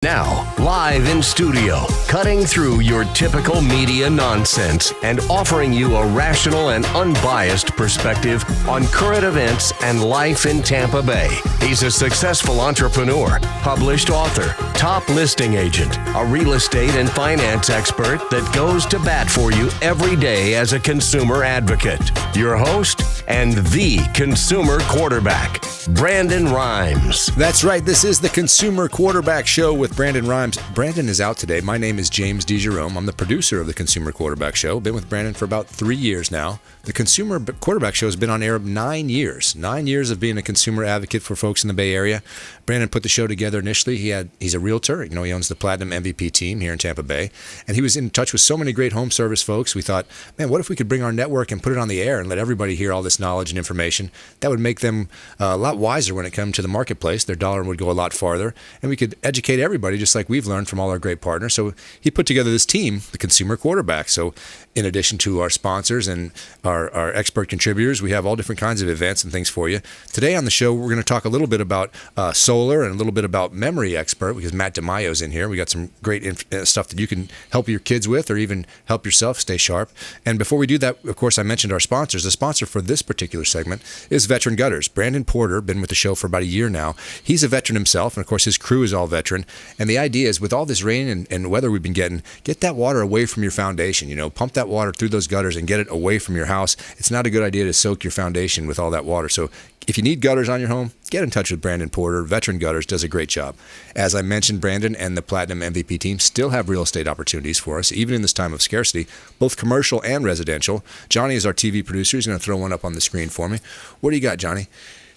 Now, live in studio, cutting through your typical media nonsense and offering you a rational and unbiased perspective on current events and life in Tampa Bay. He's a successful entrepreneur, published author, top listing agent, a real estate and finance expert that goes to bat for you every day as a consumer advocate. Your host and the consumer quarterback, Brandon Rhymes. That's right. This is the Consumer Quarterback Show with Brandon Rhymes. Brandon is out today. My name is James DeJerome. I'm the producer of the Consumer Quarterback Show. Been with Brandon for about 3 years now. The Consumer Quarterback Show has been on air 9 years. 9 years of being a consumer advocate for folks in the Bay Area. Brandon put the show together initially. He's a realtor. He owns the Platinum MVP team here in Tampa Bay. And he was in touch with so many great home service folks. We thought, man, what if we could bring our network and put it on the air and let everybody hear all this knowledge and information? That would make them a lot wiser when it comes to the marketplace. Their dollar would go a lot farther. And we could educate everybody just like we've learned from all our great partners. So he put together this team, the Consumer Quarterback. So in addition to our sponsors and our expert contributors, we have all different kinds of events and things for you. Today on the show, we're going to talk a little bit about solar and a little bit about memory expert because Matt DiMaio's in here. We got some great stuff that you can help your kids with or even help yourself stay sharp. And before we do that, of course, I mentioned our sponsors. The sponsor for this particular segment is Veteran Gutters. Brandon Porter, been with the show for about a year now. He's a veteran himself, and of course, his crew is all veteran. And the idea is with all this rain and weather we've been getting, get that water away from your foundation. Pump that water through those gutters and get it away from your house. It's not a good idea to soak your foundation with all that water. So if you need gutters on your home, get in touch with Brandon Porter. Veteran Gutters does a great job. As I mentioned, Brandon and the Platinum MVP team still have real estate opportunities for us, even in this time of scarcity, both commercial and residential. Johnny is our TV producer. He's going to throw one up on the screen for me. What do you got, Johnny?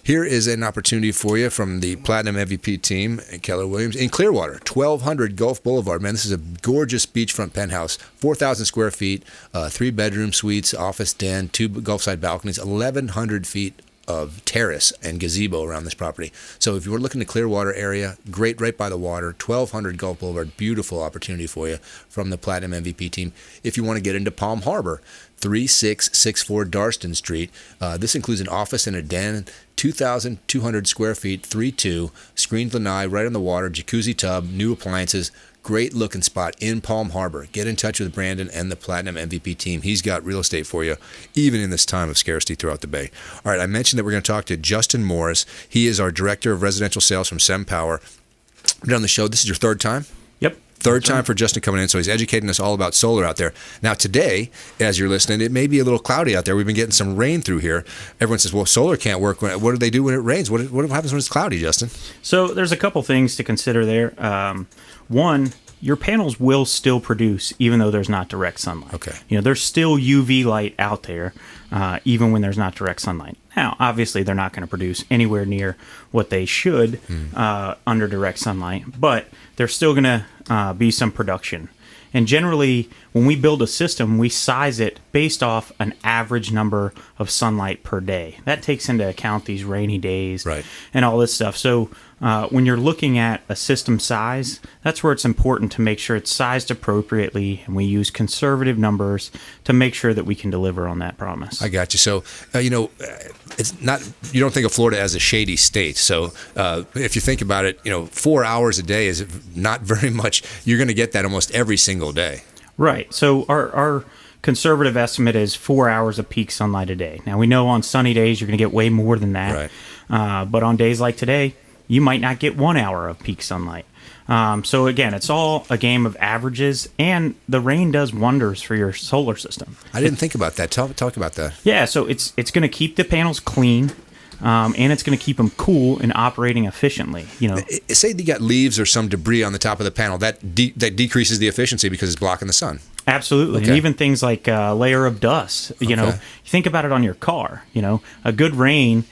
Here is an opportunity for you from the Platinum MVP team and Keller Williams in Clearwater, 1200 Gulf Boulevard. Man, this is a gorgeous beachfront penthouse, 4,000 square feet, 3-bedroom suites, office den, 2 Gulfside balconies, 1,100 feet of terrace and gazebo around this property. So if you were looking to Clearwater area, great right by the water, 1200 Gulf Boulevard, beautiful opportunity for you from the Platinum MVP team. If you want to get into Palm Harbor, 3664 Darston Street. This includes an office and a den, 2,200 square feet, 3-2, screened lanai right on the water, jacuzzi tub, new appliances. Great looking spot in Palm Harbor. Get in touch with Brandon and the Platinum MVP team. He's got real estate for you, even in this time of scarcity throughout the Bay. All right, I mentioned that we're going to talk to Justin Morris. He is our Director of Residential Sales from SEM Power. Been on the show. This is your third time? Yep. Third time for Justin coming in, so he's educating us all about solar out there. Now today, as you're listening, it may be a little cloudy out there. We've been getting some rain through here. Everyone says, well, solar can't work. What do they do when it rains? What happens when it's cloudy, Justin? So there's a couple things to consider there. One, your panels will still produce even though there's not direct sunlight. Okay. There's still UV light out there even when there's not direct sunlight. Now, obviously, they're not going to produce anywhere near what they should under direct sunlight, but there's still going to be some production. And generally, when we build a system, we size it based off an average number of sunlight per day. That takes into account these rainy days and all this stuff. So when you're looking at a system size, that's where it's important to make sure it's sized appropriately, and we use conservative numbers to make sure that we can deliver on that promise. I got you. So, it's not, you don't think of Florida as a shady state. So if you think about it, 4 hours a day is not very much. You're going to get that almost every single day. Right. So our conservative estimate is 4 hours of peak sunlight a day. Now, we know on sunny days you're going to get way more than that. Right. But on days like today, you might not get 1 hour of peak sunlight. So again, it's all a game of averages, and the rain does wonders for your solar system. I didn't think about that. Talk about that. Yeah, so it's going to keep the panels clean, and it's going to keep them cool and operating efficiently. Say you got leaves or some debris on the top of the panel, that decreases the efficiency because it's blocking the sun. Absolutely. Okay. And even things like a layer of dust, you think about it on your car, a good rain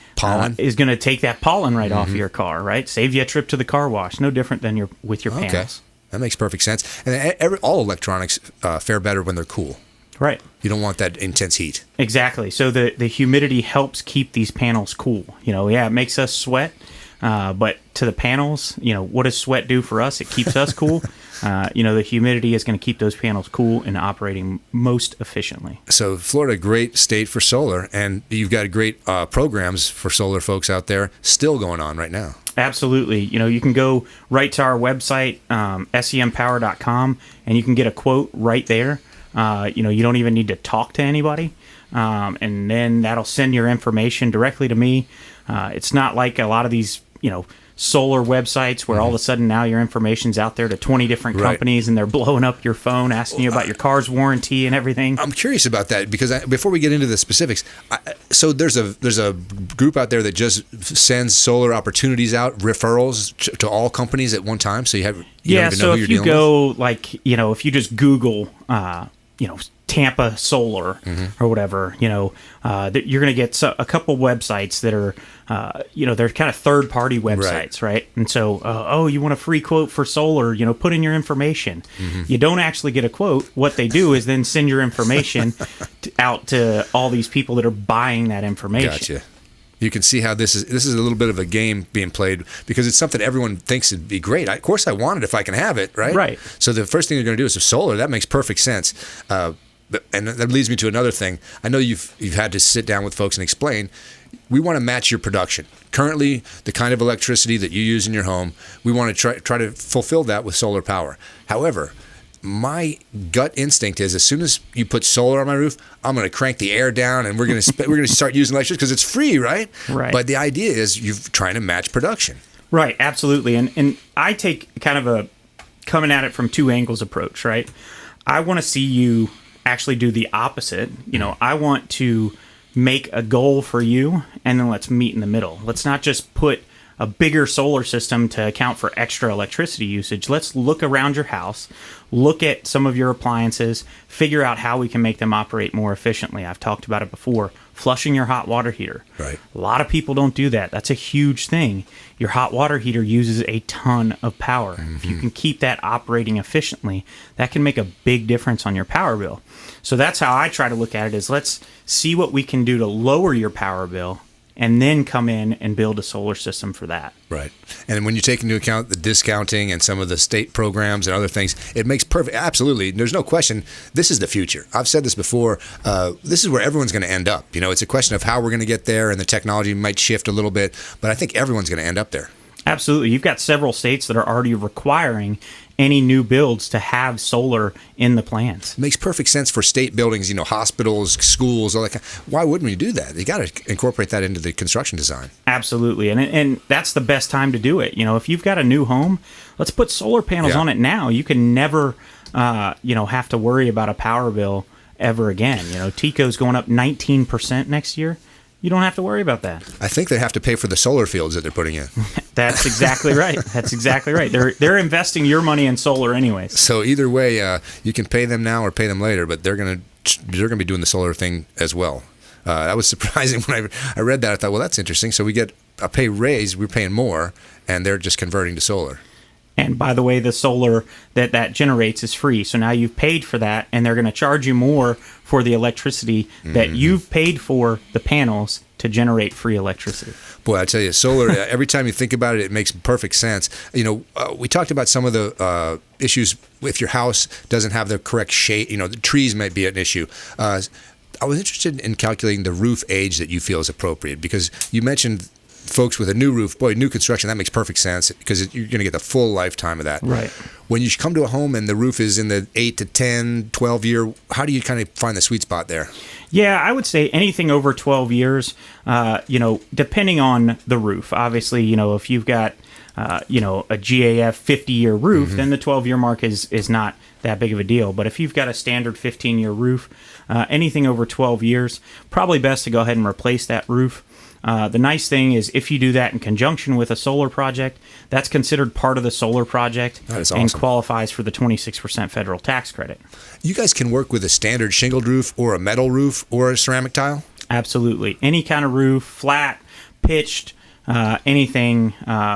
is going to take that pollen right off your car, right? Save you a trip to the car wash. No different than with your panels. Okay. That makes perfect sense. And all electronics fare better when they're cool. Right. You don't want that intense heat. Exactly. So the humidity helps keep these panels cool. It makes us sweat. But to the panels, what does sweat do for us? It keeps us cool. The humidity is going to keep those panels cool and operating most efficiently. So Florida, great state for solar, and you've got great programs for solar folks out there still going on right now. Absolutely. You can go right to our website, sempower.com, and you can get a quote right there. You don't even need to talk to anybody. And then that'll send your information directly to me. It's not like a lot of these, solar websites where all of a sudden now your information's out there to 20 different companies and they're blowing up your phone, asking you about your car's warranty and everything. I'm curious about that because before we get into the specifics, so there's a group out there that just sends solar opportunities out, referrals to all companies at one time. So you don't even know who you're dealing with. If you just Google, Tampa Solar or whatever, you're going to get a couple websites that are, they're kind of third-party websites, right? And so, you want a free quote for solar, put in your information. You don't actually get a quote. What they do is then send your information out to all these people that are buying that information. Gotcha. You can see how this is a little bit of a game being played because it's something everyone thinks would be great. Of course, I want it if I can have it, right? Right. So the first thing they're going to do is solar. That makes perfect sense. And that leads me to another thing. I know you've had to sit down with folks and explain. We want to match your production. Currently, the kind of electricity that you use in your home, we want to try to fulfill that with solar power. However, my gut instinct is as soon as you put solar on my roof, I'm going to crank the air down and we're going to start using electricity because it's free, right? Right. But the idea is you're trying to match production. Right, absolutely. And I take kind of a coming at it from two angles approach, right? I want to see you actually do the opposite. I want to make a goal for you and then let's meet in the middle. Let's not just put a bigger solar system to account for extra electricity usage. Let's look around your house, look at some of your appliances, figure out how we can make them operate more efficiently. I've talked about it before. Flushing your hot water heater. Right. A lot of people don't do that. That's a huge thing. Your hot water heater uses a ton of power. If you can keep that operating efficiently, that can make a big difference on your power bill. So that's how I try to look at it is let's see what we can do to lower your power bill and then come in and build a solar system for that. Right. And when you take into account the discounting and some of the state programs and other things, it makes perfect. Absolutely. There's no question. This is the future. I've said this before. This is where everyone's going to end up. It's a question of how we're going to get there, and the technology might shift a little bit, but I think everyone's going to end up there. Absolutely. You've got several states that are already requiring any new builds to have solar in the plans. It makes perfect sense for state buildings, hospitals, schools, all that. Why wouldn't we do that? You got to incorporate that into the construction design. Absolutely. And that's the best time to do it. If you've got a new home, let's put solar panels on it now. You can never, have to worry about a power bill ever again. TECO's going up 19% next year. You don't have to worry about that. I think they have to pay for the solar fields that they're putting in. That's exactly right. That's exactly right. They're investing your money in solar anyways. So either way, you can pay them now or pay them later, but they're gonna be doing the solar thing as well. That was surprising when I read that. I thought, well, that's interesting. So we get a pay raise, we're paying more, and they're just converting to solar. And by the way, the solar that generates is free. So now you've paid for that, and they're going to charge you more for the electricity that you've paid for the panels to generate free electricity. Boy, I tell you, solar, every time you think about it, it makes perfect sense. We talked about some of the issues if your house doesn't have the correct shade. The trees might be an issue. I was interested in calculating the roof age that you feel is appropriate because you mentioned folks with a new roof, new construction, that makes perfect sense because you're going to get the full lifetime of that. Right. When you come to a home and the roof is in the 8 to 10, 12 year, how do you kind of find the sweet spot there? Yeah, I would say anything over 12 years, depending on the roof. Obviously, if you've got, a GAF 50-year roof, then the 12-year mark is not that big of a deal. But if you've got a standard 15-year roof, anything over 12 years, probably best to go ahead and replace that roof. The nice thing is if you do that in conjunction with a solar project, that's considered part of the solar project and qualifies for the 26% federal tax credit. You guys can work with a standard shingled roof or a metal roof or a ceramic tile? Absolutely. Any kind of roof, flat, pitched, anything,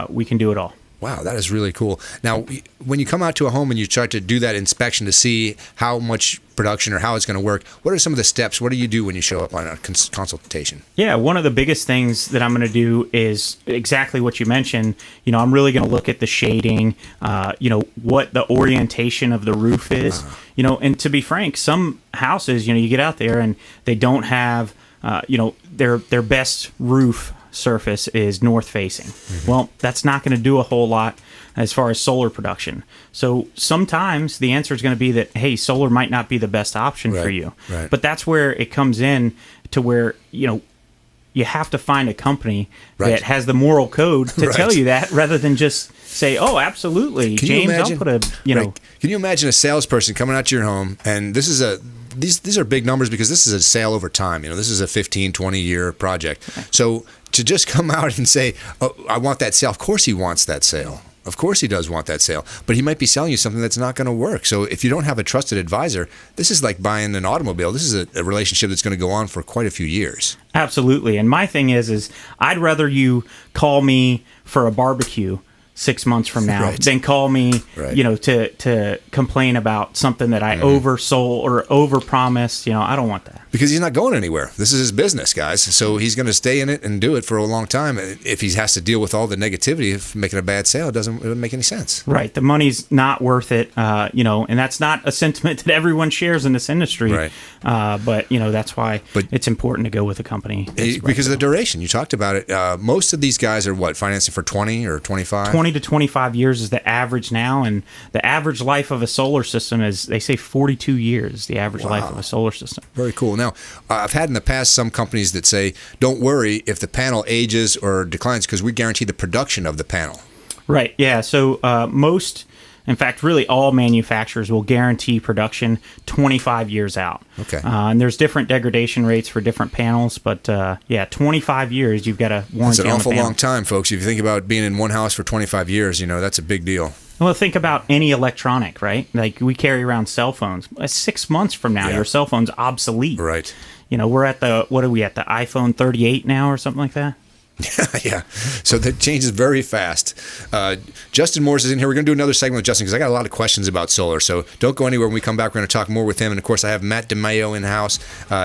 we can do it all. Wow, that is really cool. Now, when you come out to a home and you start to do that inspection to see how much production or how it's going to work, what are some of the steps? What do you do when you show up on a consultation? Yeah, one of the biggest things that I'm going to do is exactly what you mentioned. I'm really going to look at the shading, what the orientation of the roof is. And to be frank, some houses, you get out there and they don't have, their best roof surface is north facing. Well, that's not going to do a whole lot as far as solar production. So sometimes the answer is going to be that, hey, solar might not be the best option for you. Right. But that's where it comes in to where, you have to find a company that has the moral code to tell you that, rather than just say, "Oh, absolutely, James, I'll put a." Can you imagine a salesperson coming out to your home, and this is these are big numbers because this is a sale over time. This is a 15, 20-year project. Okay. So to just come out and say, "Oh, I want that sale," of course he wants that sale. Of course he does want that sale, but he might be selling you something that's not going to work. So if you don't have a trusted advisor, this is like buying an automobile. This is a relationship that's going to go on for quite a few years. Absolutely. And my thing is I'd rather you call me for a barbecue 6 months from now than call me, to complain about something that I oversold or overpromised. I don't want that. Because he's not going anywhere. This is his business, guys. So he's going to stay in it and do it for a long time. If he has to deal with all the negativity of making a bad sale, it doesn't make any sense. Right. The money's not worth it, and that's not a sentiment that everyone shares in this industry. Right. But that's why it's important to go with a company. Because of the duration. You talked about it. Most of these guys are financing for 20 or 25? 20 to 25 years is the average now, and the average life of a solar system is, they say, 42 years, the average life of a solar system. Very cool. Now, I've had in the past some companies that say, don't worry if the panel ages or declines because we guarantee the production of the panel. Right, yeah. So in fact, really all manufacturers will guarantee production 25 years out. Okay. And there's different degradation rates for different panels, but 25 years, you've got a warranty on the panel. That's an awful long time, folks. If you think about being in one house for 25 years, that's a big deal. Well, think about any electronic, right? Like we carry around cell phones. 6 months from now, your cell phone's obsolete. Right. We're at the iPhone 38 now or something like that? Yeah. So that changes very fast. Justin Morris is in here. We're going to do another segment with Justin because I got a lot of questions about solar. So don't go anywhere. When we come back, we're going to talk more with him. And, of course, I have Matt DiMaio in-house,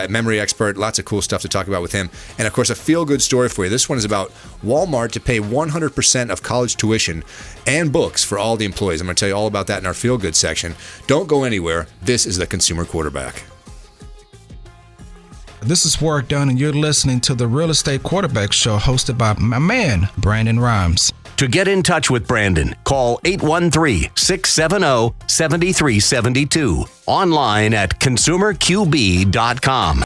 memory expert. Lots of cool stuff to talk about with him. And, of course, a feel-good story for you. This one is about Walmart to pay 100% of college tuition and books for all the employees. I'm going to tell you all about that in our feel-good section. Don't go anywhere. This is the Consumer Quarterback. This is Work Done, and you're listening to the Real Estate Quarterback Show hosted by my man, Brandon Rhymes. To get in touch with Brandon, call 813-670-7372. Online at consumerqb.com.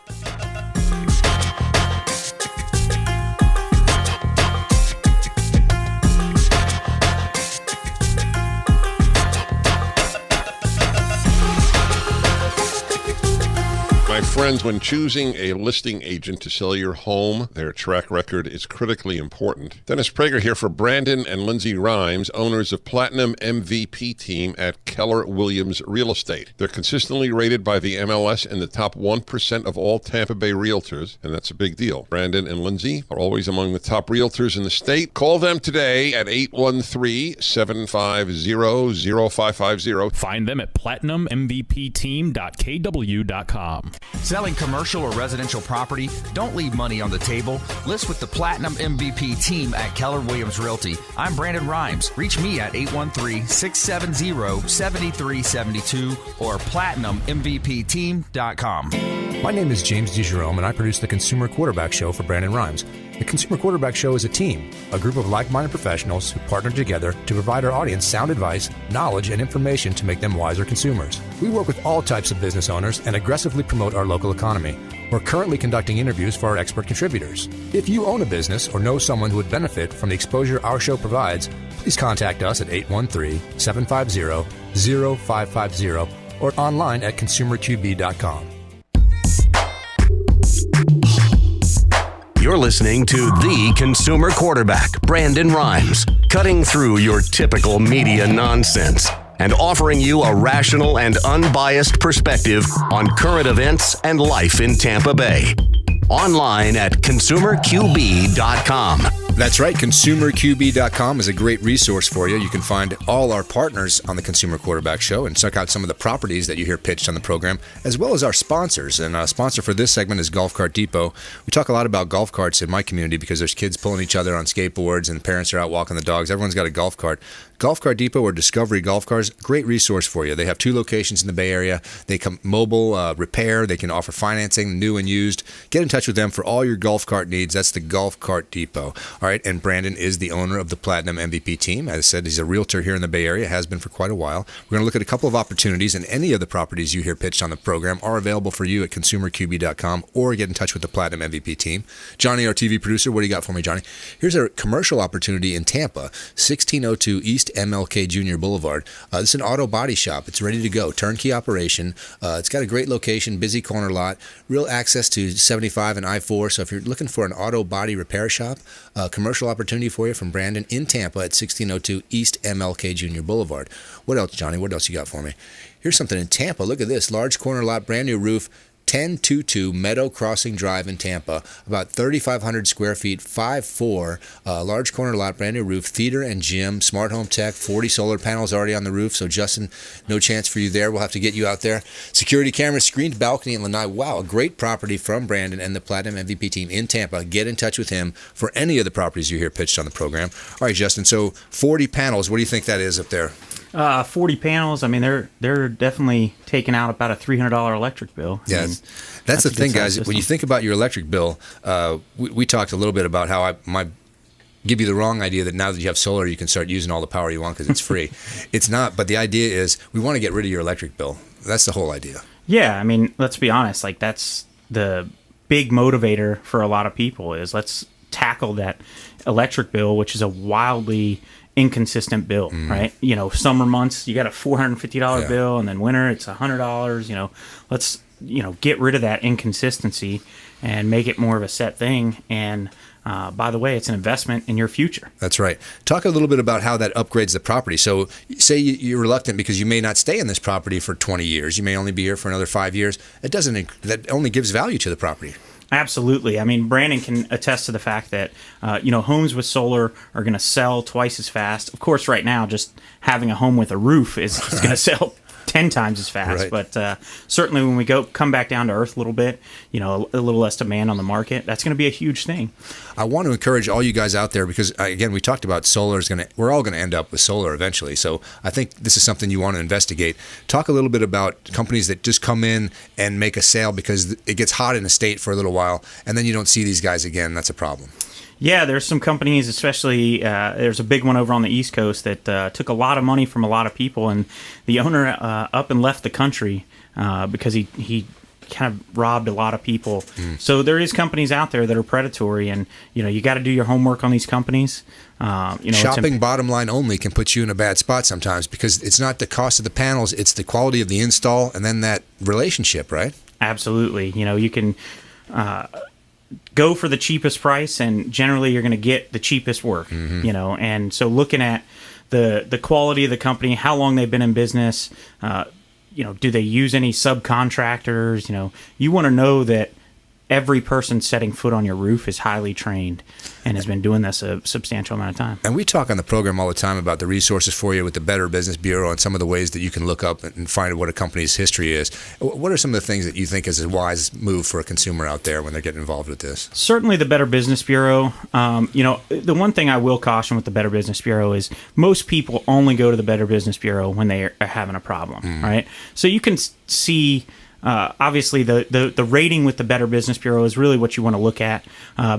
My friends, when choosing a listing agent to sell your home, their track record is critically important. Dennis Prager here for Brandon and Lindsay Rhymes, owners of Platinum MVP Team at Keller Williams Real Estate. They're consistently rated by the MLS in the top 1% of all Tampa Bay realtors, and that's a big deal. Brandon and Lindsay are always among the top realtors in the state. Call them today at 813-750-0550. Find them at platinummvpteam.kw.com. Selling commercial or residential property? Don't leave money on the table. List with the Platinum MVP Team at Keller Williams Realty. I'm Brandon Rhymes. Reach me at 813-670-7372 or platinummvpteam.com. My name is James DeJerome, and I produce the Consumer Quarterback Show for Brandon Rhymes. The Consumer Quarterback Show is a team, a group of like-minded professionals who partner together to provide our audience sound advice, knowledge, and information to make them wiser consumers. We work with all types of business owners and aggressively promote our local economy. We're currently conducting interviews for our expert contributors. If you own a business or know someone who would benefit from the exposure our show provides, please contact us at 813-750-0550 or online at consumerqb.com. You're listening to The Consumer Quarterback, Brandon Rhymes, cutting through your typical media nonsense and offering you a rational and unbiased perspective on current events and life in Tampa Bay. Online at consumerqb.com. That's right. ConsumerQB.com is a great resource for you. You can find all our partners on the Consumer Quarterback Show and check out some of the properties that you hear pitched on the program, as well as our sponsors. And a sponsor for this segment is Golf Cart Depot. We talk a lot about golf carts in my community because there's kids pulling each other on skateboards and parents are out walking the dogs. Everyone's got a golf cart. Golf Cart Depot or Discovery Golf Cars, great resource for you. They have 2 locations in the Bay Area. They come mobile repair. They can offer financing, new and used. Get in touch with them for all your golf cart needs. That's the Golf Cart Depot. All right, and Brandon is the owner of the Platinum MVP team. As I said, he's a realtor here in the Bay Area, has been for quite a while. We're going to look at a couple of opportunities, and any of the properties you hear pitched on the program are available for you at consumerqb.com or get in touch with the Platinum MVP team. Johnny, our TV producer, what do you got for me, Johnny? Here's a commercial opportunity in Tampa, 1602 East MLK Jr. Boulevard. This is an auto body shop. It's ready to go. Turnkey operation. It's got a great location, busy corner lot, real access to 75 and I-4. So if you're looking for an auto body repair shop, commercial opportunity for you from Brandon in Tampa at 1602 East MLK Jr. Boulevard. What else, Johnny? What else you got for me? Here's something in Tampa. Look at this. Large corner lot, brand new roof. 1022 Meadow Crossing Drive in Tampa, about 3,500 square feet, 5'4", large corner lot, brand new roof, theater and gym, smart home tech, 40 solar panels already on the roof. So Justin, no chance for you there. We'll have to get you out there. Security cameras, screened balcony in Lanai. Wow, a great property from Brandon and the Platinum MVP team in Tampa. Get in touch with him for any of the properties you hear pitched on the program. All right, Justin, so 40 panels. What do you think that is up there? 40 panels. I mean, they're definitely taking out about a $300 electric bill. Yeah, that's the thing, guys. When you think about your electric bill, we talked a little bit about how I might give you the wrong idea that now that you have solar, you can start using all the power you want because it's free. It's not, but the idea is we want to get rid of your electric bill. That's the whole idea. Yeah, I mean, let's be honest. Like, that's the big motivator for a lot of people is let's tackle that electric bill, which is a wildly inconsistent bill, right? You know, summer months you got a $450 bill, and then winter it's $100. You know, let's get rid of that inconsistency and make it more of a set thing. And by the way, it's an investment in your future. That's right. Talk a little bit about how that upgrades the property. So say you're reluctant because you may not stay in this property for 20 years. You may only be here for another 5 years. That only gives value to the property. Absolutely. I mean, Brandon can attest to the fact that, homes with solar are going to sell twice as fast. Of course, right now, just having a home with a roof is going to sell 10 times as fast. Right. But certainly when we come back down to earth a little bit, a little less demand on the market, that's going to be a huge thing. I want to encourage all you guys out there because, again, we talked about we're all going to end up with solar eventually. So I think this is something you want to investigate. Talk a little bit about companies that just come in and make a sale because it gets hot in a state for a little while, and then you don't see these guys again. That's a problem. Yeah, there's some companies, especially there's a big one over on the East Coast that took a lot of money from a lot of people, and the owner up and left the country because he kind of robbed a lot of people. So there is companies out there that are predatory, and you got to do your homework on these companies. Shopping bottom line only can put you in a bad spot sometimes because it's not the cost of the panels, it's the quality of the install, and then that relationship, right? Absolutely. You can go for the cheapest price, and generally you're going to get the cheapest work. And so looking at the quality of the company, how long they've been in business, do they use any subcontractors? You want to know that every person setting foot on your roof is highly trained and has been doing this a substantial amount of time. And we talk on the program all the time about the resources for you with the Better Business Bureau and some of the ways that you can look up and find what a company's history is. What are some of the things that you think is a wise move for a consumer out there when they're getting involved with this? Certainly the Better Business Bureau. The one thing I will caution with the Better Business Bureau is most people only go to the Better Business Bureau when they are having a problem, right? So you can see... obviously, the rating with the Better Business Bureau is really what you want to look at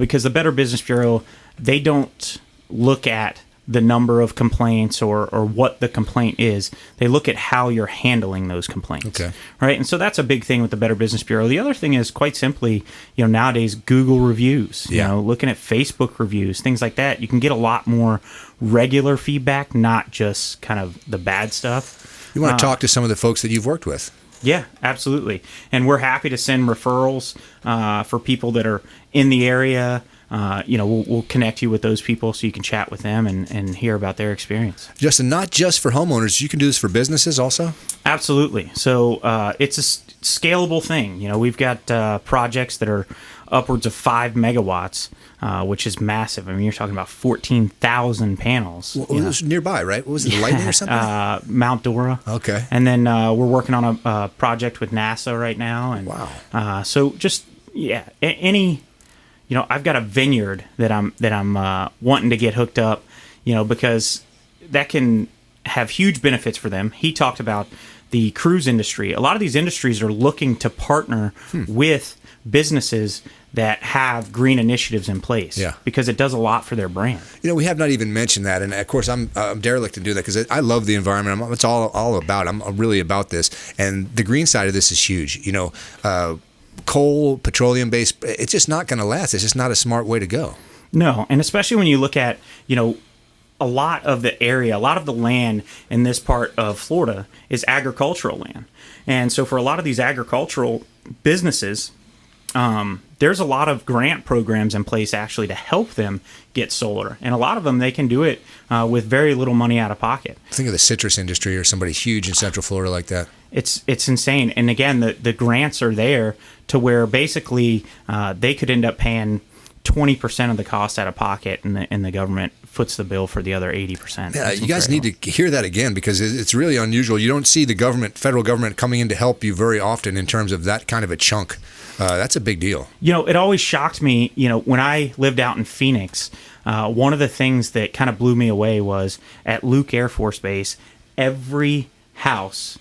because the Better Business Bureau, they don't look at the number of complaints or what the complaint is. They look at how you're handling those complaints. Okay. Right? And so that's a big thing with the Better Business Bureau. The other thing is quite simply, nowadays Google reviews, looking at Facebook reviews, things like that. You can get a lot more regular feedback, not just kind of the bad stuff. You want to talk to some of the folks that you've worked with. Yeah, absolutely. And we're happy to send referrals for people that are in the area. We'll connect you with those people so you can chat with them and hear about their experience. Justin, not just for homeowners, you can do this for businesses also? Absolutely. So it's a scalable thing. We've got projects that are upwards of 5 megawatts, which is massive. I mean, you're talking about 14,000 panels. Well, it was nearby, right? What was it, lightning or something? Mount Dora. Okay. And then we're working on a project with NASA right now. And, wow. So just, any... I've got a vineyard that I'm wanting to get hooked up, because that can have huge benefits for them. He talked about the cruise industry. A lot of these industries are looking to partner with businesses that have green initiatives in place, because it does a lot for their brand. We have not even mentioned that, and of course I'm derelict to do that because I love the environment. It's all about. I'm really about this, and the green side of this is huge. Coal, petroleum-based, it's just not going to last. It's just not a smart way to go. No, and especially when you look at, a lot of the area, a lot of the land in this part of Florida is agricultural land. And so for a lot of these agricultural businesses, there's a lot of grant programs in place actually to help them get solar. And a lot of them, they can do it with very little money out of pocket. Think of the citrus industry or somebody huge in Central Florida like that. It's insane. And again, the grants are there to where basically they could end up paying 20% of the cost out of pocket, and the government foots the bill for the other 80%. Yeah, you guys need to hear that again because it's really unusual. You don't see the federal government coming in to help you very often in terms of that kind of a chunk. That's a big deal. It always shocked me, when I lived out in Phoenix, one of the things that kind of blew me away was at Luke Air Force Base, every house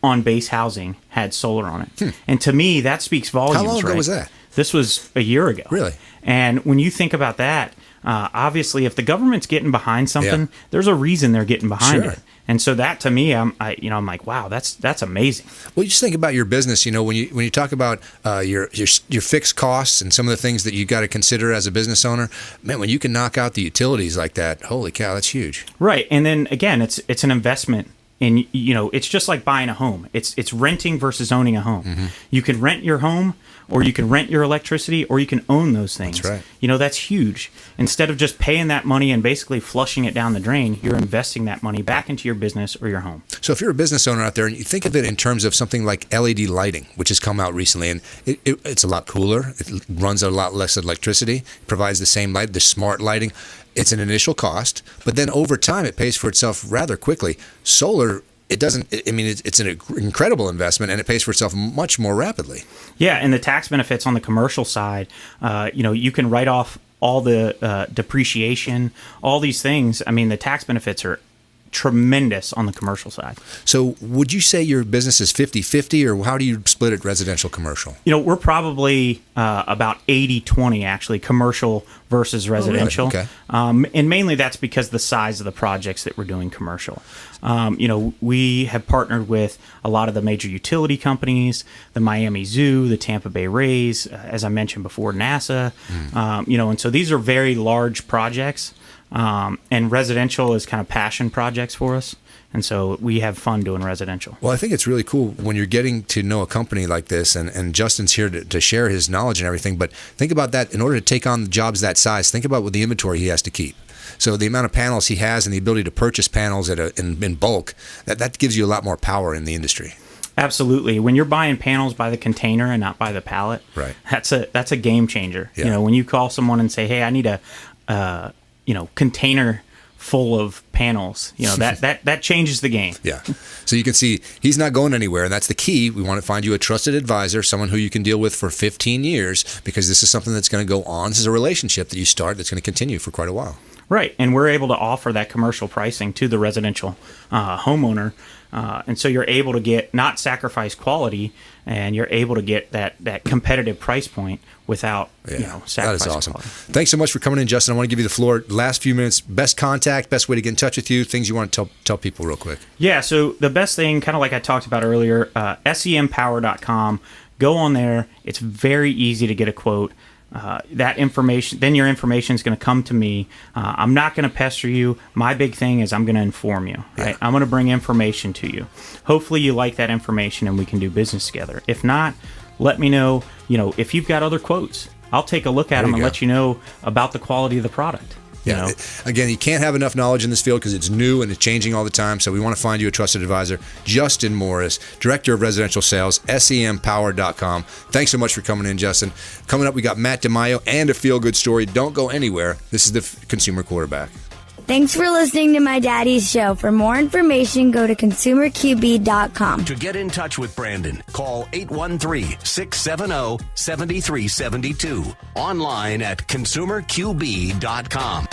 on base housing had solar on it. And to me, that speaks volumes. How long ago was that? This was a year ago. Really? And when you think about that, obviously, if the government's getting behind something, there's a reason they're getting behind it. And so that to me, I'm like, wow, that's amazing. Well, you just think about your business. When you talk about your fixed costs and some of the things that you got to consider as a business owner, man, when you can knock out the utilities like that, holy cow, that's huge. Right, and then again, it's an investment. And it's just like buying a home. It's renting versus owning a home. Mm-hmm. You can rent your home, or you can rent your electricity, or you can own those things. That's right. That's huge. Instead of just paying that money and basically flushing it down the drain, you're investing that money back into your business or your home. So if you're a business owner out there and you think of it in terms of something like LED lighting, which has come out recently, and it's a lot cooler, it runs a lot less electricity, provides the same light, the smart lighting. It's an initial cost, but then over time it pays for itself rather quickly. Solar, it doesn't. I mean, it's an incredible investment, and it pays for itself much more rapidly. Yeah, and the tax benefits on the commercial side, you can write off all the depreciation, all these things. I mean, the tax benefits are tremendous on the commercial side. So would you say your business is 50-50, or how do you split it residential commercial? We're probably about 80-20 actually, commercial versus residential. Oh, really? Okay. And mainly that's because the size of the projects that we're doing commercial. We have partnered with a lot of the major utility companies, the Miami Zoo, the Tampa Bay Rays, as I mentioned before, NASA. And so these are very large projects. And residential is kind of passion projects for us. And so we have fun doing residential. Well, I think it's really cool when you're getting to know a company like this, and Justin's here to share his knowledge and everything. But think about that. In order to take on jobs that size, think about what the inventory he has to keep. So the amount of panels he has and the ability to purchase panels in bulk, that gives you a lot more power in the industry. Absolutely. When you're buying panels by the container and not by the pallet, right, that's a game changer. Yeah. When you call someone and say, hey, I need a container full of panels, that changes the game. Yeah. So you can see he's not going anywhere, and that's the key. We want to find you a trusted advisor, someone who you can deal with for 15 years, because this is something that's going to go on. This is a relationship that you start that's going to continue for quite a while. Right. And we're able to offer that commercial pricing to the residential homeowner. And so you're able to not sacrifice quality, and you're able to get that competitive price point without sacrificing that is awesome. quality. Thanks so much for coming in, Justin. I want to give you the floor. Last few minutes, best contact, best way to get in touch with you, things you want to tell people real quick. Yeah, so the best thing, kind of like I talked about earlier, sempower.com. Go on there. It's very easy to get a quote. That information, then your information is going to come to me. I'm not going to pester you. My big thing is I'm going to inform you. Right? Yeah. I'm going to bring information to you. Hopefully you like that information and we can do business together. If not, let me know. If you've got other quotes, I'll take a look at them and let you know about the quality of the product. Yeah. Again, you can't have enough knowledge in this field because it's new and it's changing all the time. So we want to find you a trusted advisor. Justin Morris, Director of Residential Sales, sempower.com. Thanks so much for coming in, Justin. Coming up, we got Matt DiMaio and a feel-good story. Don't go anywhere. This is the Consumer Quarterback. Thanks for listening to my daddy's show. For more information, go to consumerqb.com. To get in touch with Brandon, call 813-670-7372. Online at consumerqb.com.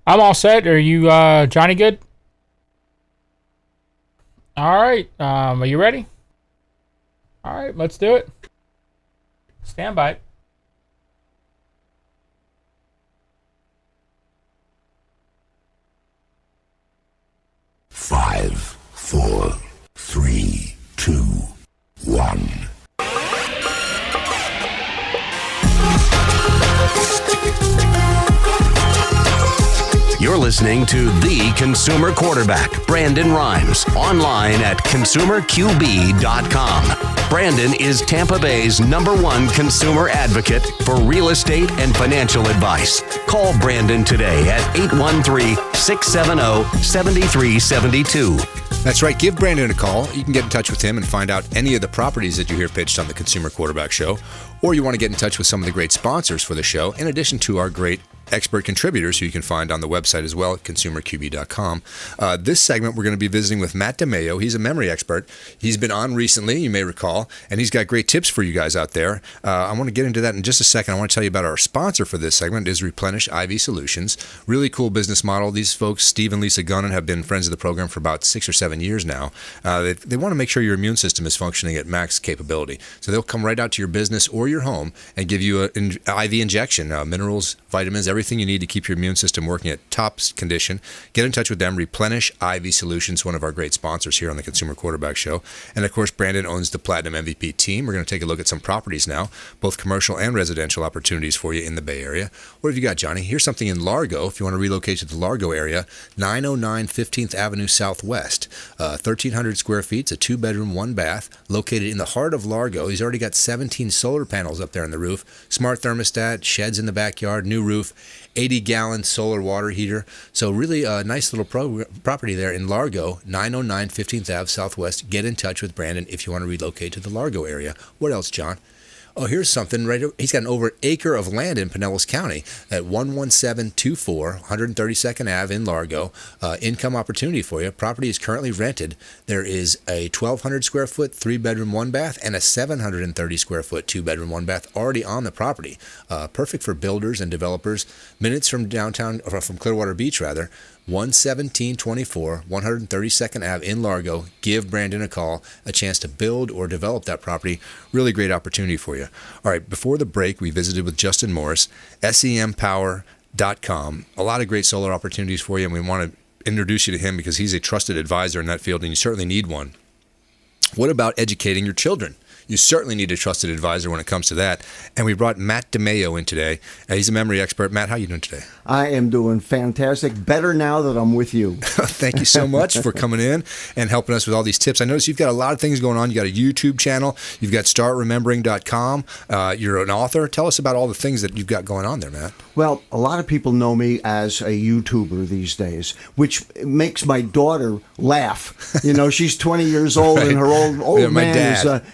I'm all set. Are you, Johnny, good? All right. Are you ready? All right, let's do it. Stand by. Five, 4, 3, 2, 1. You're listening to The Consumer Quarterback, Brandon Rhymes, online at consumerqb.com. Brandon is Tampa Bay's #1 consumer advocate for real estate and financial advice. Call Brandon today at 813-670-7372. That's right. Give Brandon a call. You can get in touch with him and find out any of the properties that you hear pitched on the Consumer Quarterback Show, or you want to get in touch with some of the great sponsors for the show, in addition to our great expert contributors who you can find on the website as well at consumerqb.com. This segment, we're going to be visiting with Matt DiMaio. He's a memory expert. He's been on recently, you may recall, and he's got great tips for you guys out there. I want to get into that in just a second. I want to tell you about our sponsor for this segment. It is Replenish IV Solutions. Really cool business model. These folks, Steve and Lisa Gunnan, have been friends of the program for about 6 or 7 years now. They want to make sure your immune system is functioning at max capability. So they'll come right out to your business or your home and give you an IV injection, minerals, vitamins, everything you need to keep your immune system working at top condition. Get in touch with them. Replenish IV Solutions, one of our great sponsors here on the Consumer Quarterback Show. And of course, Brandon owns the Platinum MVP team. We're going to take a look at some properties now, both commercial and residential opportunities for you in the Bay Area. What have you got, Johnny? Here's something in Largo. If you want to relocate to the Largo area, 909 15th Avenue Southwest. 1,300 square feet. It's a 2-bedroom, 1-bath, located in the heart of Largo. He's already got 17 solar panels up there on the roof, smart thermostat, sheds in the backyard, new roof, 80-gallon solar water heater. So really a nice little property there in Largo, 909 15th Ave Southwest. Get in touch with Brandon if you want to relocate to the Largo area. What else, John? Oh, here's something. He's got an over acre of land in Pinellas County at 11724 132nd Ave in Largo. Income opportunity for you. Property is currently rented. There is a 1,200 square foot 3-bedroom, 1-bath and a 730 square foot 2-bedroom, 1-bath already on the property. Perfect for builders and developers. Minutes from downtown, or from Clearwater Beach rather. 11724 132nd Ave in Largo. Give Brandon a call, a chance to build or develop that property. Really great opportunity for you. All right, before the break, we visited with Justin Morris, SEMpower.com. A lot of great solar opportunities for you, and we want to introduce you to him because he's a trusted advisor in that field, and you certainly need one. What about educating your children? You certainly need a trusted advisor when it comes to that. And we brought Matt DiMaio in today. He's a memory expert. Matt, how are you doing today? I am doing fantastic. Better now that I'm with you. Thank you so much for coming in and helping us with all these tips. I notice you've got a lot of things going on. You got a YouTube channel. You've got startremembering.com. You're an author. Tell us about all the things that you've got going on there, Matt. Well, a lot of people know me as a YouTuber these days, which makes my daughter laugh. You know, she's 20 years old Right. and her old Yeah, my man dad.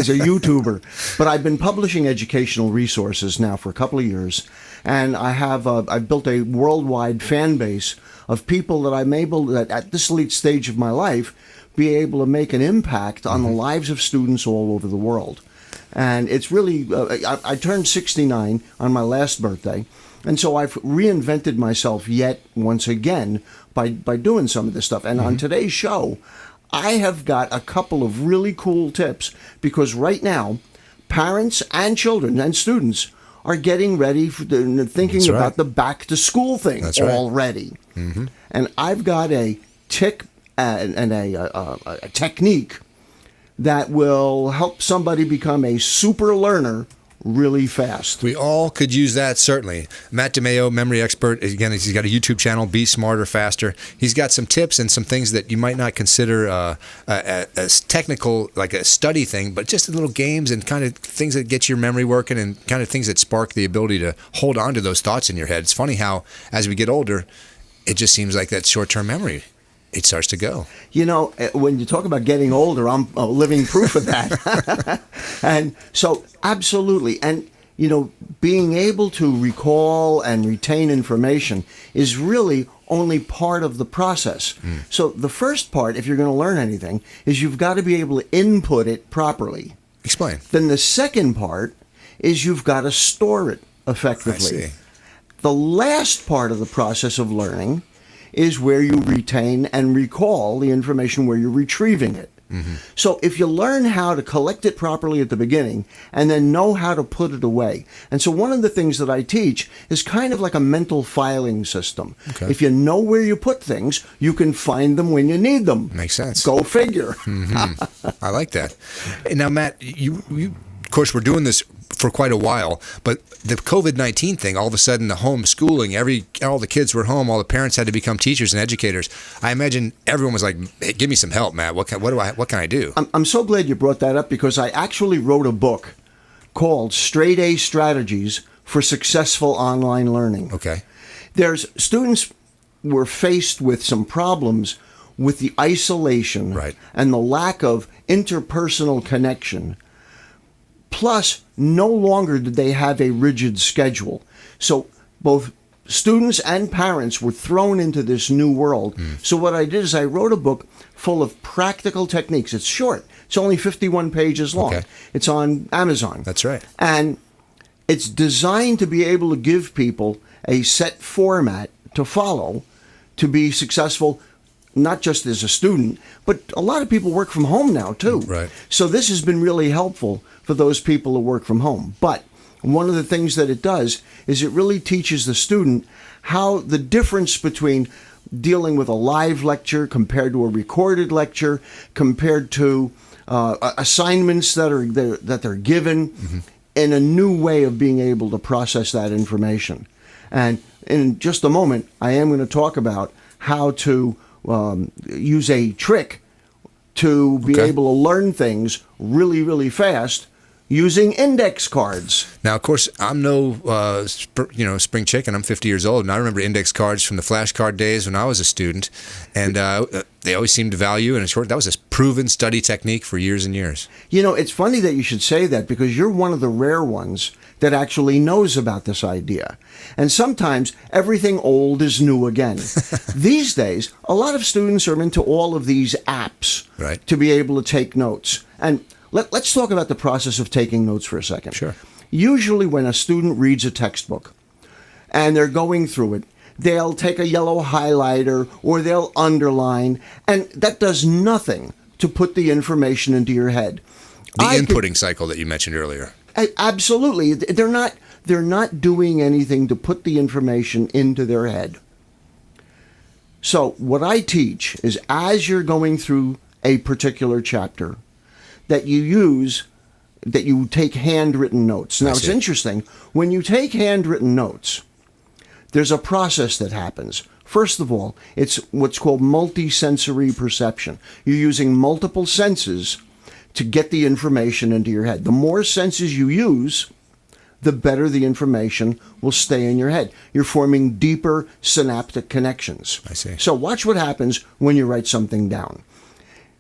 is a YouTuber. But I've been publishing educational resources now for a couple of years, and I've built a worldwide fan base of people that I'm able, that at this late stage of my life, be able to make an impact on the lives of students all over the world. And it's really, I turned 69 on my last birthday, and so I've reinvented myself yet once again by doing some of this stuff. And on today's show, I have got a couple of really cool tips, because right now, parents and children and students are getting ready for thinking about the back to school thing already. Mm-hmm. And I've got a tick and a technique that will help somebody become a super learner really fast. We all could use that, certainly. Matt DiMaio, memory expert. Again, he's got a YouTube channel, Be Smarter, Faster. He's got some tips and some things that you might not consider as technical, like a study thing, but just little games and kind of things that get your memory working and kind of things that spark the ability to hold on to those thoughts in your head. It's funny how, as we get older, it just seems like that short-term memory, it starts to go. You know, when you talk about getting older, I'm a living proof of that. And so, absolutely. And, you know, being able to recall and retain information is really only part of the process. So the first part, if you're going to learn anything, is you've got to be able to input it properly. Explain. Then the second part is you've got to store it effectively. I see. The last part of the process of learning is where you retain and recall the information, where you're retrieving it. So if you learn how to collect it properly at the beginning and then know how to put it away. And so one of the things that I teach is kind of like a mental filing system. Okay. If you know where you put things, you can find them when you need them. Makes sense. Go figure. I like that. And now, Matt, you of course, we're doing this for quite a while, but the COVID-19 thing, all of a sudden, the homeschooling, all the kids were home, all the parents had to become teachers and educators. I imagine everyone was like, hey, give me some help, Matt. What can I do? I'm so glad you brought that up, because I actually wrote a book called Straight A Strategies for Successful Online Learning. Okay. Students were faced with some problems with the isolation and the lack of interpersonal connection. Plus, no longer did they have a rigid schedule. So both students and parents were thrown into this new world. So what I did is I wrote a book full of practical techniques. It's short. It's only 51 pages long. Okay. It's on Amazon. That's right. And it's designed to be able to give people a set format to follow to be successful, not just as a student, but a lot of people work from home now too. Right. So this has been really helpful for those people who work from home. But one of the things that it does is it really teaches the student how the difference between dealing with a live lecture compared to a recorded lecture, compared to assignments that they're given, in a new way of being able to process that information. And in just a moment, I am going to talk about how to use a trick to be able to learn things really, really fast using index cards. Now, of course, I'm no spring chicken. I'm 50 years old, and I remember index cards from the flashcard days when I was a student, and they always seemed to value. And that was a proven study technique for years and years. You know, it's funny that you should say that, because you're one of the rare ones that actually knows about this idea. And sometimes everything old is new again. These days, a lot of students are into all of these apps to be able to take notes. And let's talk about the process of taking notes for a second. Sure. Usually when a student reads a textbook and they're going through it, they'll take a yellow highlighter or they'll underline, and that does nothing to put the information into your head. The inputting cycle that you mentioned earlier. Absolutely. They're not doing anything to put the information into their head. So what I teach is, as you're going through a particular chapter, that you take handwritten notes. Now, it's interesting. When you take handwritten notes, there's a process that happens. First of all, it's what's called multisensory perception. You're using multiple senses to get the information into your head. The more senses you use, the better the information will stay in your head. You're forming deeper synaptic connections. I see. So watch what happens when you write something down.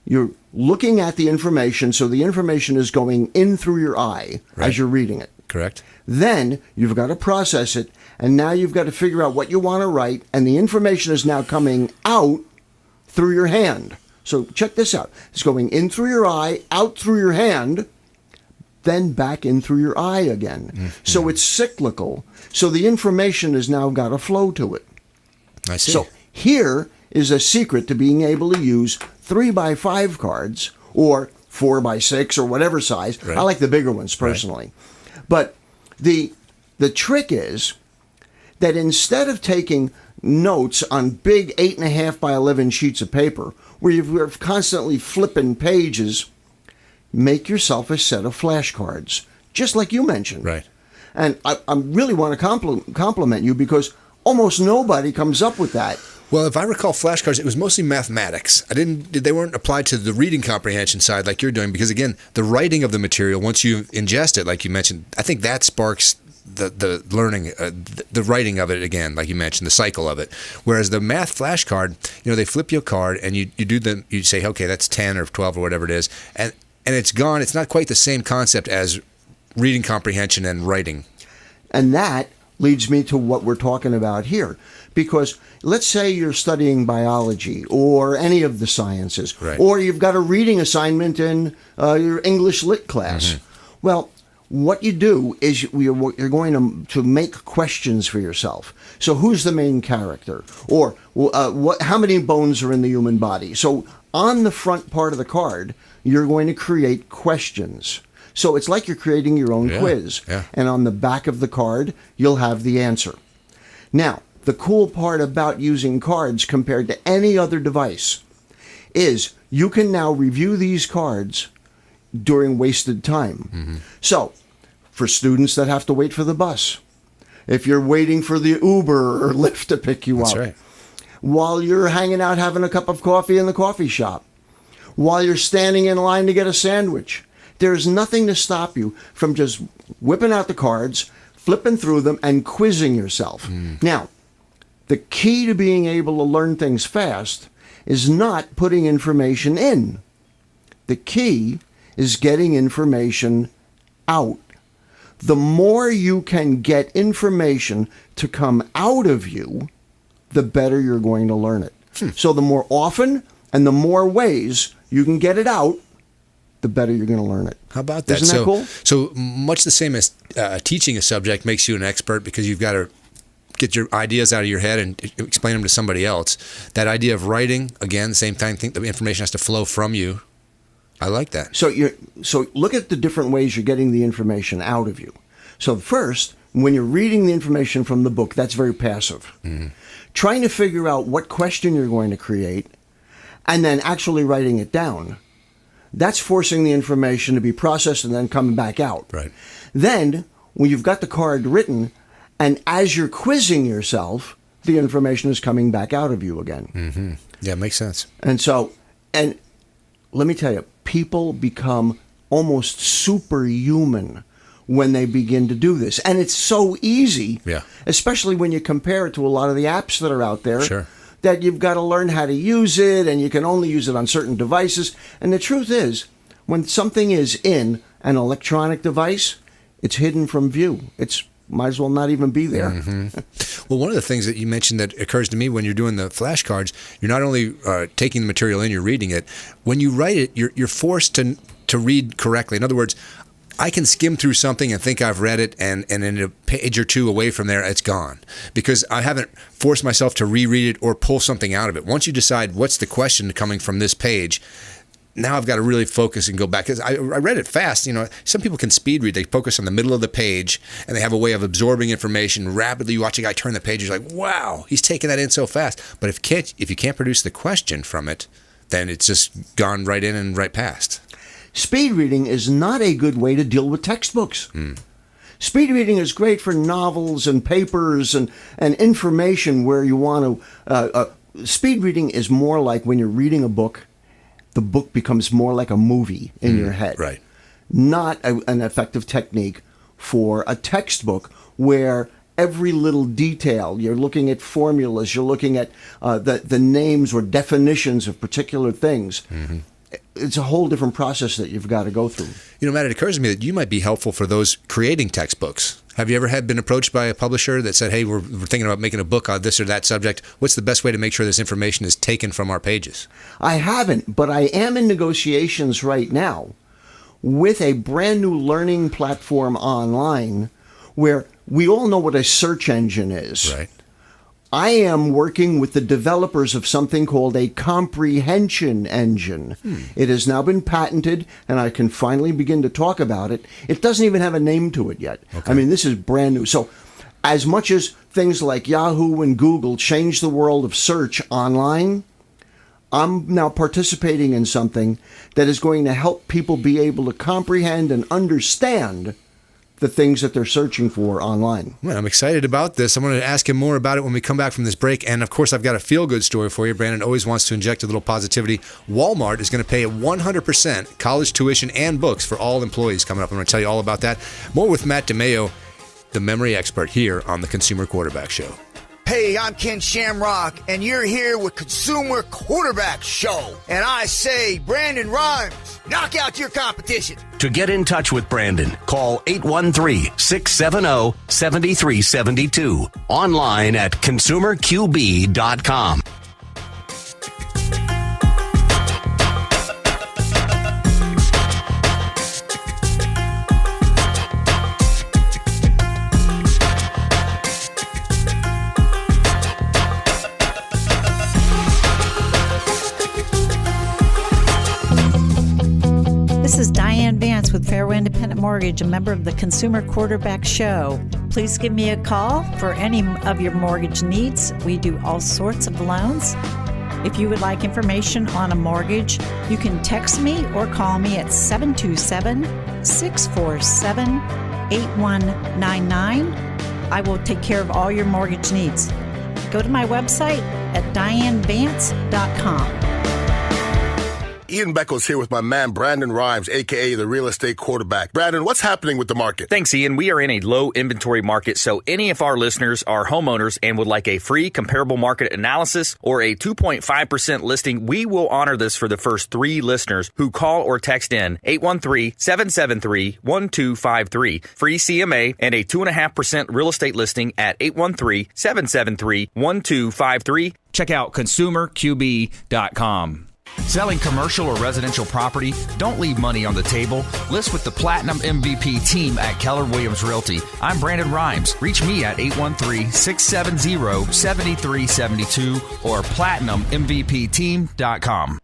You're looking at the information, so the information is going in through your eye as you're reading it. Correct. Then you've got to process it, and now you've got to figure out what you want to write, and the information is now coming out through your hand. So check this out. It's going in through your eye, out through your hand, then back in through your eye again. So it's cyclical. So the information has now got a flow to it. I see. So here is a secret to being able to use 3x5 cards or 4x6 or whatever size. I like the bigger ones personally. But the trick is that instead of taking notes on big 8.5 by 11 sheets of paper where you're constantly flipping pages, make yourself a set of flashcards, just like you mentioned. Right. And I really want to compliment you, because almost nobody comes up with that. Well, if I recall flashcards, it was mostly mathematics. They weren't applied to the reading comprehension side like you're doing, because again, the writing of the material, once you ingest it, like you mentioned, I think that sparks the learning, the writing of it again, like you mentioned, the cycle of it. Whereas the math flashcard, they flip you a card and you say, okay, that's 10 or 12 or whatever it is, and it's gone. It's not quite the same concept as reading comprehension and writing. And that leads me to what we're talking about here. Because let's say you're studying biology or any of the sciences, or you've got a reading assignment in your English Lit class. Well, what you do is you're going to make questions for yourself. So who's the main character? Or how many bones are in the human body? So on the front part of the card, you're going to create questions. So it's like you're creating your own quiz. Yeah. And on the back of the card, you'll have the answer. Now, the cool part about using cards compared to any other device is you can now review these cards during wasted time. Mm-hmm. So, for students that have to wait for the bus, if you're waiting for the Uber or Lyft to pick you That's up, right. while you're hanging out having a cup of coffee in the coffee shop, while you're standing in line to get a sandwich, there's nothing to stop you from just whipping out the cards, flipping through them, and quizzing yourself. Now, the key to being able to learn things fast is not putting information in. The key is getting information out. The more you can get information to come out of you, the better you're going to learn it. So the more often and the more ways you can get it out, the better you're going to learn it. How about that? Isn't that cool? So much the same as teaching a subject makes you an expert because you've got to get your ideas out of your head and explain them to somebody else. That idea of writing, again, the same time, think the information has to flow from you. I like that. So look at the different ways you're getting the information out of you. So first, when you're reading the information from the book, that's very passive. Mm-hmm. Trying to figure out what question you're going to create and then actually writing it down, that's forcing the information to be processed and then coming back out. Right. Then, when you've got the card written, and as you're quizzing yourself, the information is coming back out of you again. Mm-hmm. Yeah, makes sense. And so, and let me tell you, people become almost superhuman when they begin to do this. And it's so easy, especially when you compare it to a lot of the apps that are out there, that you've got to learn how to use it, and you can only use it on certain devices. And the truth is, when something is in an electronic device, it's hidden from view. It's might as well not even be there. Mm-hmm. Well, one of the things that you mentioned that occurs to me when you're doing the flashcards, you're not only taking the material in, you're reading it. When you write it, you're forced to read correctly. In other words, I can skim through something and think I've read it, and in a page or two away from there, it's gone. Because I haven't forced myself to reread it or pull something out of it. Once you decide what's the question coming from this page, now I've got to really focus and go back. Because I read it fast. You know, some people can speed read. They focus on the middle of the page, and they have a way of absorbing information rapidly. You watch a guy turn the page, you're like, wow, he's taking that in so fast. But if you can't produce the question from it, then it's just gone right in and right past. Speed reading is not a good way to deal with textbooks. Speed reading is great for novels and papers and information where you want to... speed reading is more like when you're reading a book, the book becomes more like a movie in your head. Right. Not an effective technique for a textbook where every little detail, you're looking at formulas, you're looking at the names or definitions of particular things. Mm-hmm. It's a whole different process that you've got to go through. You know, Matt, it occurs to me that you might be helpful for those creating textbooks. Have you ever been approached by a publisher that said, hey, we're thinking about making a book on this or that subject. What's the best way to make sure this information is taken from our pages? I haven't, but I am in negotiations right now with a brand new learning platform online where we all know what a search engine is. Right. I am working with the developers of something called a comprehension engine. It has now been patented, and I can finally begin to talk about it. It doesn't even have a name to it yet. Okay. I mean, this is brand new. So as much as things like Yahoo and Google changed the world of search online, I'm now participating in something that is going to help people be able to comprehend and understand the things that they're searching for online. Well, I'm excited about this. I'm going to ask him more about it when we come back from this break. And of course, I've got a feel-good story for you. Brandon always wants to inject a little positivity. Walmart is going to pay 100% college tuition and books for all employees coming up. I'm going to tell you all about that. More with Matt DiMaio, the memory expert, here on the Consumer Quarterback Show. Hey, I'm Ken Shamrock, and you're here with Consumer Quarterback Show. And I say, Brandon Rhymes, knock out your competition. To get in touch with Brandon, call 813-670-7372. Online at consumerqb.com. with Fairway Independent Mortgage, a member of the Consumer Quarterback Show. Please give me a call for any of your mortgage needs. We do all sorts of loans. If you would like information on a mortgage, you can text me or call me at 727-647-8199. I will take care of all your mortgage needs. Go to my website at dianevance.com. Ian Beckles here with my man Brandon Rhymes, a.k.a. the real estate quarterback. Brandon, what's happening with the market? Thanks, Ian. We are in a low inventory market, so any of our listeners are homeowners and would like a free comparable market analysis or a 2.5% listing, we will honor this for the first 3 listeners who call or text in 813-773-1253. Free CMA and a 2.5% real estate listing at 813-773-1253. Check out consumerqb.com. Selling commercial or residential property? Don't leave money on the table. List with the Platinum MVP team at Keller Williams Realty. I'm Brandon Rhymes. Reach me at 813-670-7372 or platinummvpteam.com.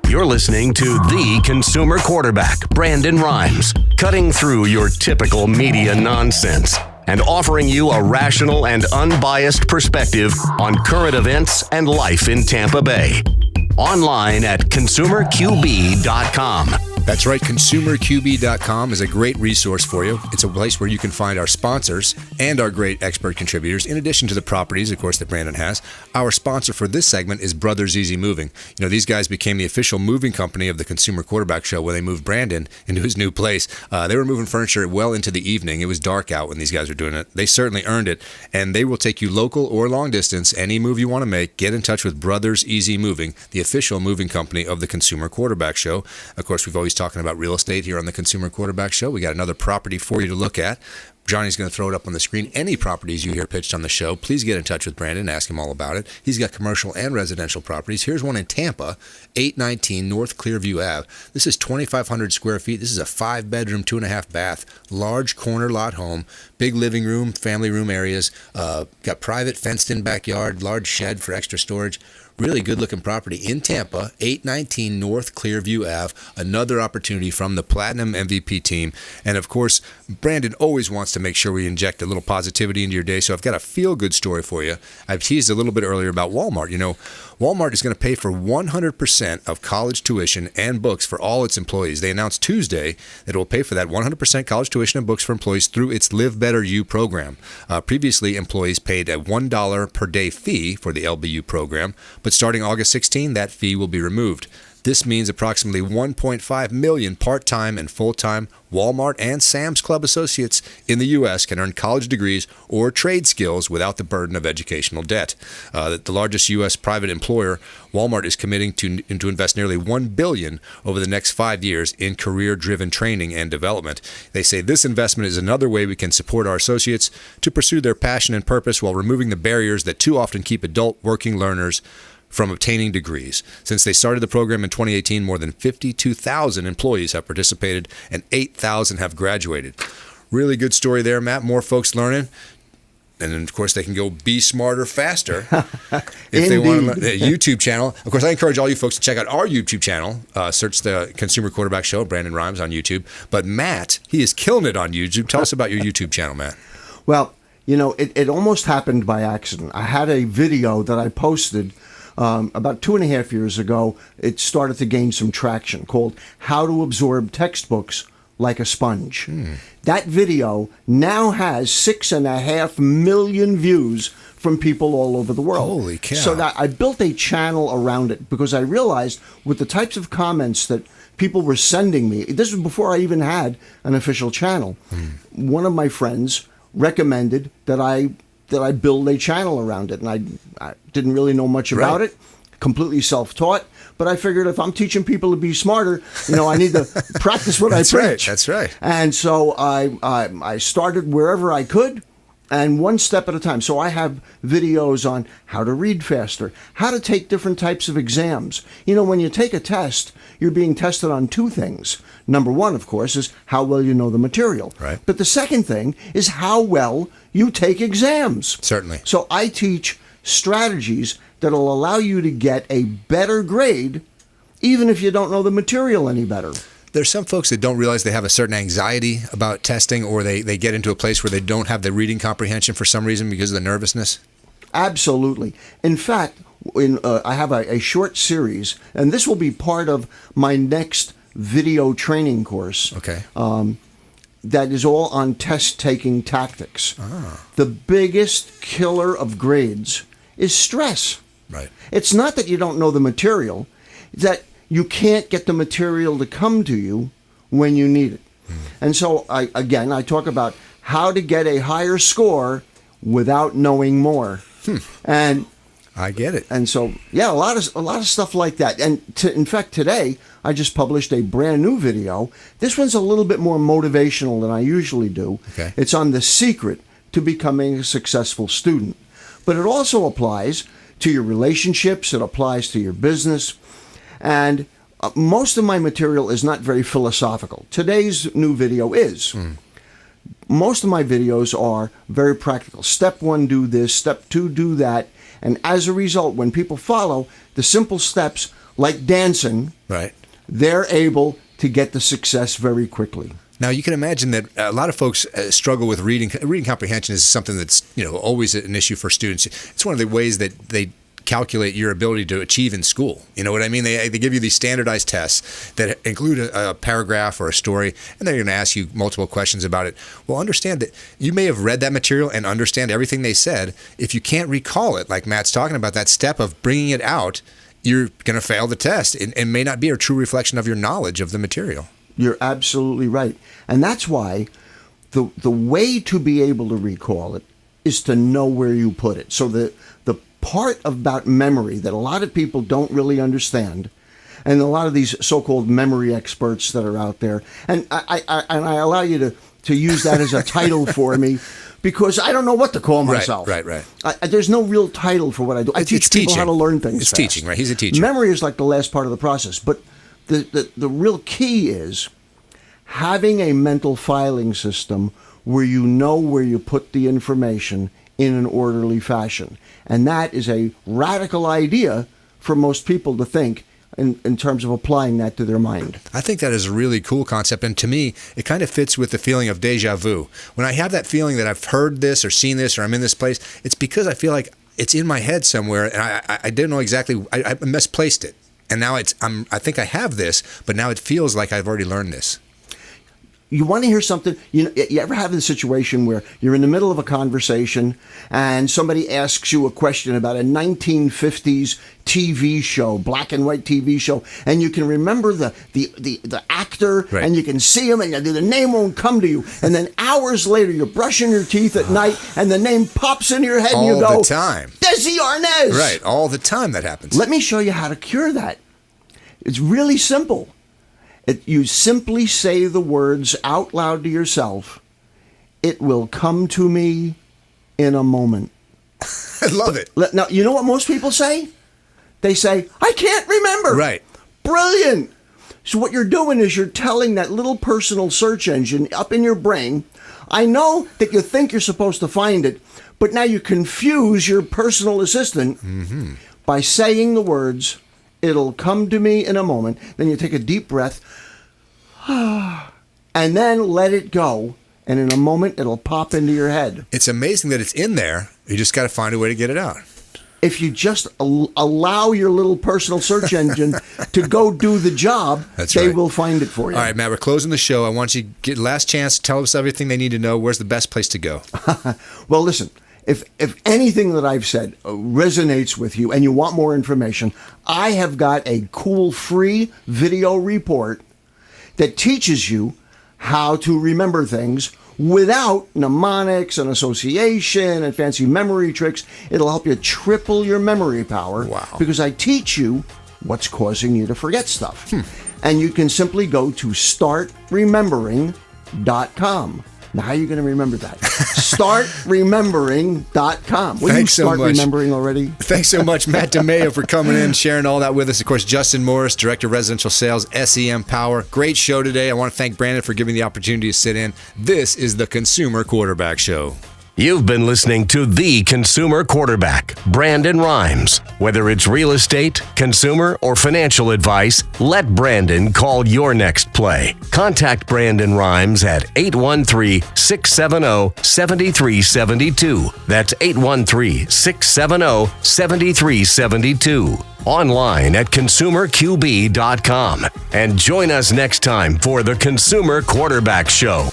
You're listening to the Consumer Quarterback, Brandon Rhymes, cutting through your typical media nonsense and offering you a rational and unbiased perspective on current events and life in Tampa Bay. Online at consumerqb.com. That's right, consumerqb.com is a great resource for you. It's a place where you can find our sponsors and our great expert contributors, in addition to the properties, of course, that Brandon has. Our sponsor for this segment is Brothers Easy Moving. You know, these guys became the official moving company of the Consumer Quarterback Show when they moved Brandon into his new place. They were moving furniture well into the evening. It was dark out when these guys were doing it. They certainly earned it, and they will take you local or long distance. Any move you want to make, get in touch with Brothers Easy Moving, the official moving company of the Consumer Quarterback Show. Of course, we've always talking about real estate here on the Consumer Quarterback Show. We got another property for you to look at. Johnny's going to throw it up on the screen. Any properties you hear pitched on the show, please get in touch with Brandon and ask him all about it. He's got commercial and residential properties. Here's one in Tampa, 819 North Clearview Ave. This is 2,500 square feet. This is a 5-bedroom, 2.5 bath, large corner lot home, big living room, family room areas, got private fenced-in backyard, large shed for extra storage. Really good-looking property in Tampa, 819 North Clearview Ave. Another opportunity from the Platinum MVP team. And, of course, Brandon always wants to make sure we inject a little positivity into your day, so I've got a feel-good story for you. I teased a little bit earlier about Walmart. You know, Walmart is going to pay for 100% of college tuition and books for all its employees. They announced Tuesday that it will pay for that 100% college tuition and books for employees through its Live Better You program. Previously, employees paid a $1 per day fee for the LBU program, but starting August 16, that fee will be removed. This means approximately 1.5 million part-time and full-time Walmart and Sam's Club associates in the U.S. can earn college degrees or trade skills without the burden of educational debt. The largest U.S. private employer, Walmart, is committing to invest nearly $1 billion over the next 5 years in career-driven training and development. They say this investment is another way we can support our associates to pursue their passion and purpose while removing the barriers that too often keep adult working learners from obtaining degrees. Since they started the program in 2018, more than 52,000 employees have participated and 8,000 have graduated. Really good story there, Matt. More folks learning. And then, of course, they can go be smarter faster if they want to learn. The YouTube channel. Of course, I encourage all you folks to check out our YouTube channel. Search the Consumer Quarterback Show, Brandon Rhymes, on YouTube. But Matt, he is killing it on YouTube. Tell us about your YouTube channel, Matt. Well, you know, it almost happened by accident. I had a video that I posted about 2.5 years ago. It started to gain some traction, called How to Absorb Textbooks Like a Sponge. That video now has 6.5 million views from people all over the world. Holy cow. So that I built a channel around it because I realized with the types of comments that people were sending me, this was before I even had an official channel. One of my friends recommended that I build a channel around it, and I didn't really know much about it, completely self-taught, but I figured if I'm teaching people to be smarter, you know, I need to practice what I preach. That's right. And so I started wherever I could, and one step at a time. So I have videos on how to read faster, how to take different types of exams. You know, when you take a test, you're being tested on 2 things. Number 1, of course, is how well you know the material. Right. But the second thing is how well you take exams. Certainly. So I teach strategies that will allow you to get a better grade even if you don't know the material any better. There's some folks that don't realize they have a certain anxiety about testing, or they get into a place where they don't have the reading comprehension for some reason because of the nervousness. Absolutely. In fact, I have a short series, and this will be part of my next video training course. Okay. That is all on test-taking tactics. The biggest killer of grades is stress. Right. It's not that you don't know the material, it's that you can't get the material to come to you when you need it. And so, I talk about how to get a higher score without knowing more. And I get it. And so, yeah, a lot of stuff like that. And in fact, today I just published a brand new video. This one's a little bit more motivational than I usually do. Okay. It's on the secret to becoming a successful student. But it also applies to your relationships. It applies to your business. And most of my material is not very philosophical. Today's new video is. Most of my videos are very practical. Step 1, do this. Step 2, do that. And as a result, when people follow the simple steps, like dancing, right, they're able to get the success very quickly. Now, you can imagine that a lot of folks struggle with reading. Reading comprehension is something that's always an issue for students. It's one of the ways that they calculate your ability to achieve in school. You know what I mean? They give you these standardized tests that include a paragraph or a story, and they're going to ask you multiple questions about it. Well, understand that you may have read that material and understand everything they said. If you can't recall it, like Matt's talking about, that step of bringing it out, you're going to fail the test. It may not be a true reflection of your knowledge of the material. You're absolutely right. And that's why the way to be able to recall it is to know where you put it. So the part about memory that a lot of people don't really understand, and a lot of these so-called memory experts that are out there, and I allow you to use that as a title for me, because I don't know what to call myself. Right. There's no real title for what I do. I teach people how to learn things fast. It's teaching, right? He's a teacher. Memory is like the last part of the process, but the real key is having a mental filing system where you know where you put the information in an orderly fashion. And that is a radical idea for most people to think in terms of applying that to their mind. I think that is a really cool concept. And to me, it kind of fits with the feeling of deja vu. When I have that feeling that I've heard this or seen this or I'm in this place, it's because I feel like it's in my head somewhere and I didn't know exactly, I misplaced it. And now I think I have this, but now it feels like I've already learned this. You want to hear something? You ever have a situation where you're in the middle of a conversation and somebody asks you a question about a 1950s TV show, black and white TV show, and you can remember the actor, right, and you can see him, and the name won't come to you. And then hours later, you're brushing your teeth at night, and the name pops into your head, and you go, all the time. Desi Arnaz! Right, all the time that happens. Let me show you how to cure that. It's really simple. You simply say the words out loud to yourself. It will come to me in a moment. I love it. Now, you know what most people say? They say, I can't remember. Right. Brilliant. So what you're doing is you're telling that little personal search engine up in your brain, I know that you think you're supposed to find it, but now you confuse your personal assistant by saying the words, it'll come to me in a moment. Then you take a deep breath and then let it go. And in a moment, it'll pop into your head. It's amazing that it's in there. You just got to find a way to get it out. If you just allow your little personal search engine to go do the job, they will find it for you. All right, Matt, we're closing the show. I want you to get last chance to tell us everything they need to know. Where's the best place to go? Well, listen. If anything that I've said resonates with you and you want more information, I have got a cool free video report that teaches you how to remember things without mnemonics and association and fancy memory tricks. It'll help you triple your memory power. Wow. Because I teach you what's causing you to forget stuff. And you can simply go to startremembering.com. Now, how are you going to remember that? Startremembering.com. Will you start remembering already? Thanks so much, Matt DiMaio, for coming in, sharing all that with us. Of course, Justin Morris, Director of Residential Sales, SEM Power. Great show today. I want to thank Brandon for giving me the opportunity to sit in. This is the Consumer Quarterback Show. You've been listening to the Consumer Quarterback, Brandon Rhymes. Whether it's real estate, consumer, or financial advice, let Brandon call your next play. Contact Brandon Rhymes at 813-670-7372. That's 813-670-7372. Online at consumerqb.com. And join us next time for the Consumer Quarterback Show.